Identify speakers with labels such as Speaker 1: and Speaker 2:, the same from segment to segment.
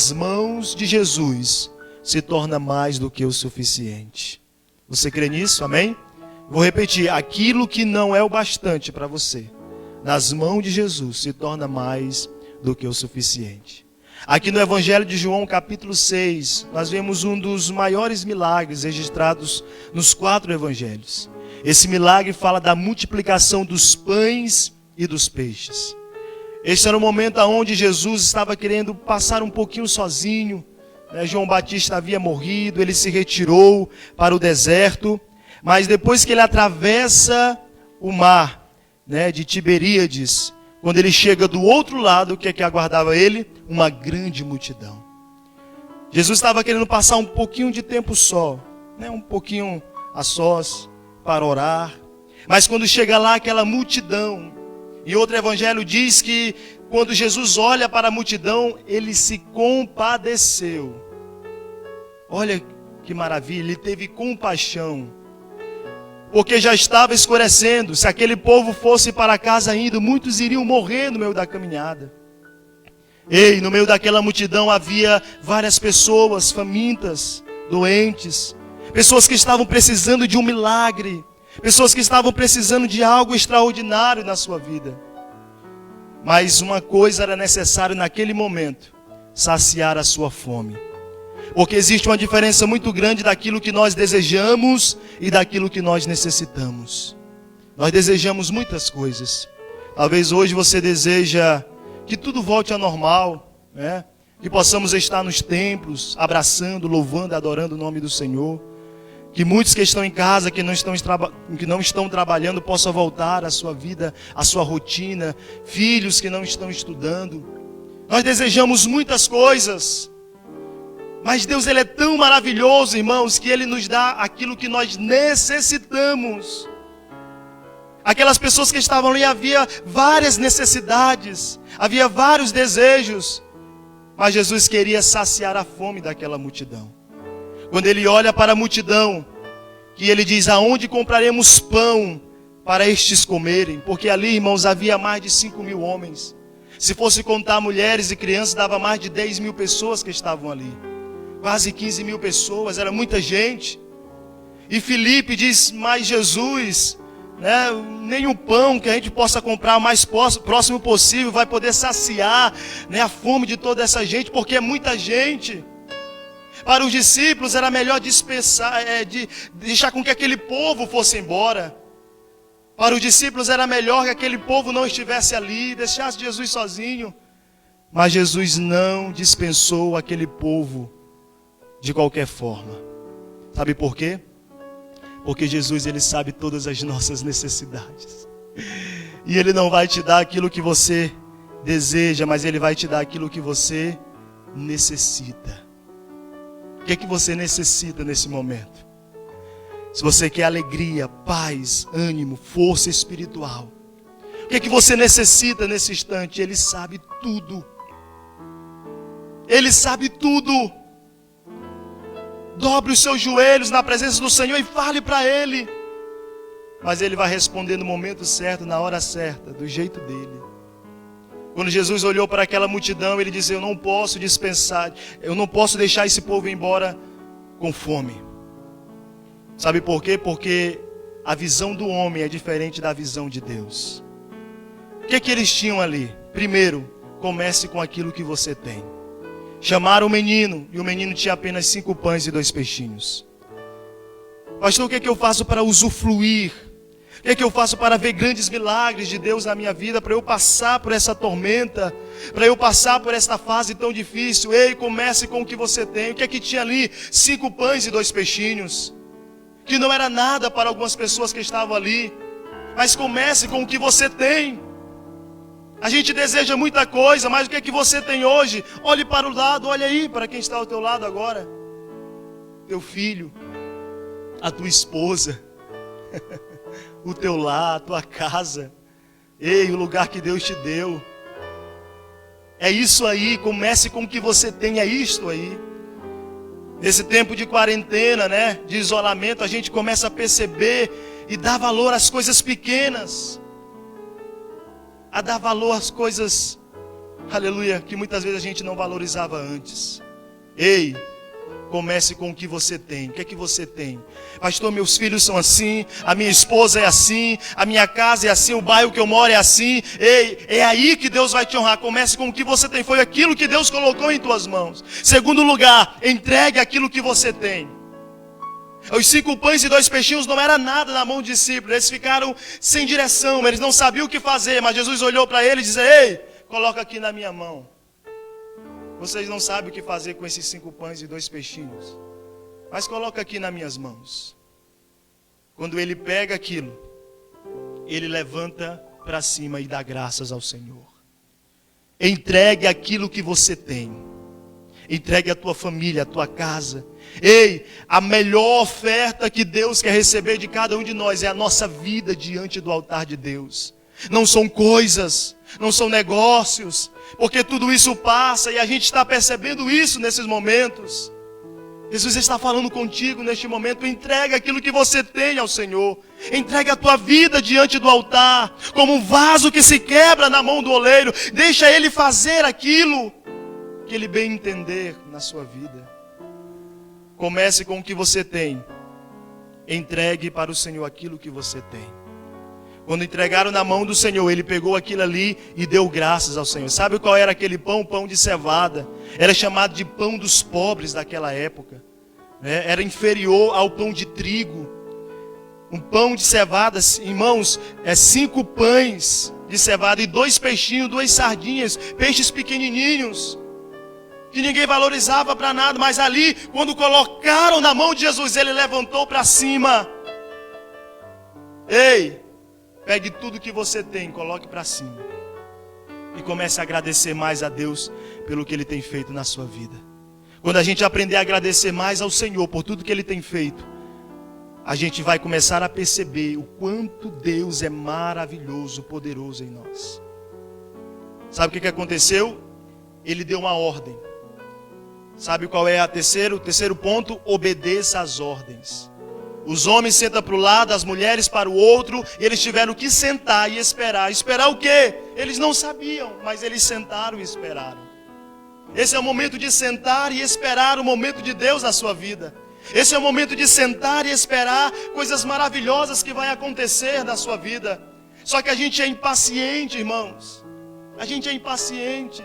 Speaker 1: nas mãos de Jesus, se torna mais do que o suficiente. Você crê nisso? Amém? Vou repetir, aquilo que não é o bastante para você, nas mãos de Jesus, se torna mais do que o suficiente. Aqui no Evangelho de João, capítulo 6, nós vemos um dos maiores milagres registrados nos 4 evangelhos. Esse milagre fala da multiplicação dos pães e dos peixes. Este era o momento onde Jesus estava querendo passar um pouquinho sozinho. João Batista havia morrido, ele se retirou para o deserto. Mas depois que ele atravessa o mar de Tiberíades, quando ele chega do outro lado, o que é que aguardava ele? Uma grande multidão. Jesus estava querendo passar um pouquinho de tempo só, um pouquinho a sós, para orar. Mas quando chega lá aquela multidão, e outro evangelho diz que quando Jesus olha para a multidão, ele se compadeceu. Olha que maravilha, ele teve compaixão. Porque já estava escurecendo. Se aquele povo fosse para casa indo, muitos iriam morrer no meio da caminhada. Ei, no meio daquela multidão havia várias pessoas famintas, doentes, pessoas que estavam precisando de um milagre, pessoas que estavam precisando de algo extraordinário na sua vida. Mas uma coisa era necessário naquele momento: saciar a sua fome. Porque existe uma diferença muito grande daquilo que nós desejamos e daquilo que nós necessitamos. Nós desejamos muitas coisas. Talvez hoje você deseja que tudo volte ao normal, que possamos estar nos templos, abraçando, louvando, adorando o nome do Senhor. Que muitos que estão em casa, que não estão trabalhando, possam voltar à sua vida, à sua rotina. Filhos que não estão estudando. Nós desejamos muitas coisas. Mas Deus, Ele é tão maravilhoso, irmãos, que Ele nos dá aquilo que nós necessitamos. Aquelas pessoas que estavam ali, havia várias necessidades, havia vários desejos, mas Jesus queria saciar a fome daquela multidão. Quando Ele olha para a multidão, que Ele diz: aonde compraremos pão para estes comerem? Porque ali, irmãos, havia mais de 5.000 homens. Se fosse contar mulheres e crianças, dava mais de 10.000 pessoas que estavam ali. Quase 15.000 pessoas, era muita gente. E Filipe diz: mas Jesus, nem o pão que a gente possa comprar o mais próximo possível vai poder saciar a fome de toda essa gente, porque é muita gente. Para os discípulos era melhor dispensar, deixar com que aquele povo fosse embora. Para os discípulos era melhor que aquele povo não estivesse ali, deixasse Jesus sozinho. Mas Jesus não dispensou aquele povo de qualquer forma. Sabe por quê? Porque Jesus, Ele sabe todas as nossas necessidades. E Ele não vai te dar aquilo que você deseja, mas Ele vai te dar aquilo que você necessita. O que é que você necessita nesse momento? Se você quer alegria, paz, ânimo, força espiritual, o que é que você necessita nesse instante? Ele sabe tudo. Ele sabe tudo. Dobre os seus joelhos na presença do Senhor e fale para Ele. Mas Ele vai responder no momento certo, na hora certa, do jeito dEle. Quando Jesus olhou para aquela multidão, Ele disse: eu não posso dispensar, eu não posso deixar esse povo ir embora com fome. Sabe por quê? Porque a visão do homem é diferente da visão de Deus. O que é que eles tinham ali? Primeiro, comece com aquilo que você tem. Chamaram o menino, e o menino tinha apenas 5 pães e 2 peixinhos. Pastor, o que é que eu faço para usufruir? O que é que eu faço para ver grandes milagres de Deus na minha vida? Para eu passar por essa tormenta, para eu passar por esta fase tão difícil? Ei, comece com o que você tem. O que é que tinha ali? 5 pães e 2 peixinhos. Que não era nada para algumas pessoas que estavam ali. Mas comece com o que você tem. A gente deseja muita coisa, mas o que é que você tem hoje? Olhe para o lado, olhe aí para quem está ao teu lado agora. Teu filho, a tua esposa, o teu lar, a tua casa. Ei, o lugar que Deus te deu. É isso aí, comece com o que você tem, é isto aí. Nesse tempo de quarentena, de isolamento, a gente começa a perceber e dar valor às coisas pequenas. A dar valor às coisas aleluia, que muitas vezes a gente não valorizava antes. Ei, comece com o que você tem. O que é que você tem? Pastor, meus filhos são assim, a minha esposa é assim, a minha casa é assim, o bairro que eu moro é assim. Ei, é aí que Deus vai te honrar. Comece com o que você tem. Foi aquilo que Deus colocou em tuas mãos. Segundo lugar, entregue aquilo que você tem. Os 5 pães e 2 peixinhos não era nada na mão dos discípulos. Eles ficaram sem direção, eles não sabiam o que fazer. Mas Jesus olhou para eles e disse: ei, coloca aqui na minha mão. Vocês não sabem o que fazer com esses 5 pães e 2 peixinhos, mas coloca aqui nas minhas mãos. Quando ele pega aquilo, ele levanta para cima e dá graças ao Senhor. Entregue aquilo que você tem. Entregue a tua família, a tua casa. Ei, a melhor oferta que Deus quer receber de cada um de nós é a nossa vida diante do altar de Deus. Não são coisas, não são negócios, porque tudo isso passa e a gente está percebendo isso nesses momentos. Jesus está falando contigo neste momento. Entrega aquilo que você tem ao Senhor. Entrega a tua vida diante do altar, como um vaso que se quebra na mão do oleiro. Deixa Ele fazer aquilo que Ele bem entender na sua vida. Comece com o que você tem. Entregue para o Senhor aquilo que você tem. Quando entregaram na mão do Senhor, Ele pegou aquilo ali e deu graças ao Senhor. Sabe qual era aquele pão? Pão de cevada. Era chamado de pão dos pobres daquela época. Era inferior ao pão de trigo. Um pão de cevada, irmãos, 5 pães de cevada e 2 peixinhos, 2 sardinhas, peixes pequenininhos, que ninguém valorizava para nada. Mas ali, quando colocaram na mão de Jesus, Ele levantou para cima. Ei, pegue tudo que você tem, coloque para cima. E comece a agradecer mais a Deus pelo que Ele tem feito na sua vida. Quando a gente aprender a agradecer mais ao Senhor por tudo que Ele tem feito, a gente vai começar a perceber o quanto Deus é maravilhoso, poderoso em nós. Sabe o que aconteceu? Ele deu uma ordem. Sabe qual é o terceiro ponto? Obedeça às ordens. Os homens sentam para o lado, as mulheres para o outro, e eles tiveram que sentar e esperar. Esperar o quê? Eles não sabiam, mas eles sentaram e esperaram. Esse é o momento de sentar e esperar o momento de Deus na sua vida. Esse é o momento de sentar e esperar coisas maravilhosas que vai acontecer na sua vida. Só que a gente é impaciente, irmãos. A gente é impaciente.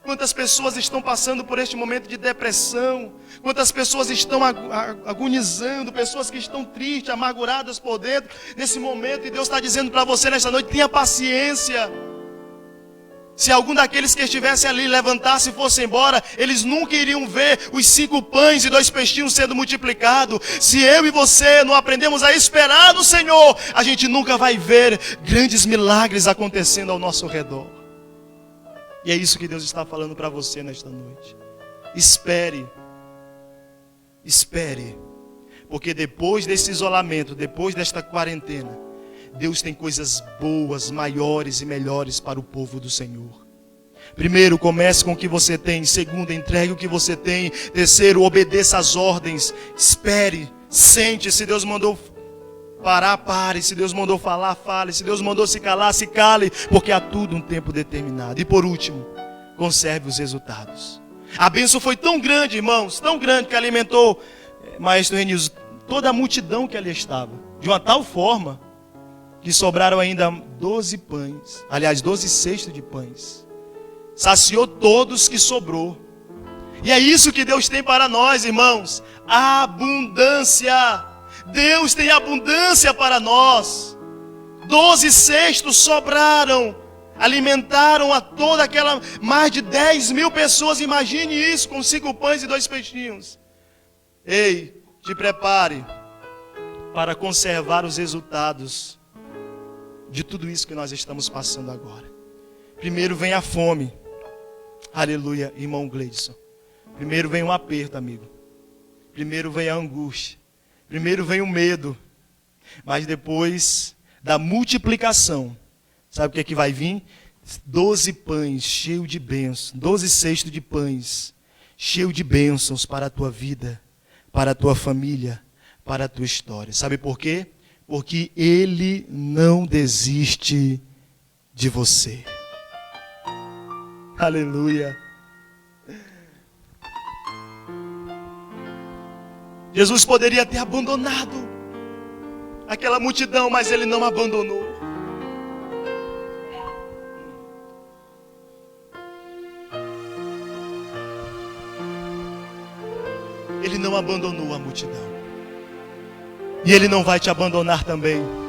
Speaker 1: Quantas pessoas estão passando por este momento de depressão? Quantas pessoas estão agonizando? Pessoas que estão tristes, amarguradas por dentro nesse momento. E Deus está dizendo para você nesta noite: tenha paciência. Se algum daqueles que estivessem ali levantasse e fosse embora, eles nunca iriam ver os 5 pães e 2 peixinhos sendo multiplicados. Se eu e você não aprendemos a esperar no Senhor, a gente nunca vai ver grandes milagres acontecendo ao nosso redor. E é isso que Deus está falando para você nesta noite. Espere. Espere. Porque depois desse isolamento, depois desta quarentena, Deus tem coisas boas, maiores e melhores para o povo do Senhor. Primeiro, comece com o que você tem. Segundo, entregue o que você tem. Terceiro, obedeça às ordens. Espere, sente. Se Deus mandou parar, pare. Se Deus mandou falar, fale. Se Deus mandou se calar, se cale. Porque há tudo um tempo determinado. E por último, conserve os resultados. A bênção foi tão grande, irmãos, tão grande, que alimentou, Maestro Renilson, toda a multidão que ali estava. De uma tal forma que sobraram ainda 12 pães. Aliás, 12 cestos de pães. Saciou todos que sobrou. E é isso que Deus tem para nós, irmãos. Abundância. Deus tem abundância para nós. 12 cestos sobraram. Alimentaram a toda aquela mais de 10.000 pessoas. Imagine isso com 5 pães e 2 peixinhos. Ei, te prepare para conservar os resultados de tudo isso que nós estamos passando agora. Primeiro vem a fome. Aleluia, irmão Gleidson. Primeiro vem um aperto, amigo. Primeiro vem a angústia. Primeiro vem o medo. Mas depois da multiplicação, sabe o que é que vai vir? 12 pães cheios de bênçãos. 12 cestos de pães cheios de bênçãos para a tua vida, para a tua família, para a tua história. Sabe por quê? Porque Ele não desiste de você. Aleluia. Jesus poderia ter abandonado aquela multidão, mas ele não abandonou. Ele não abandonou a multidão. E ele não vai te abandonar também.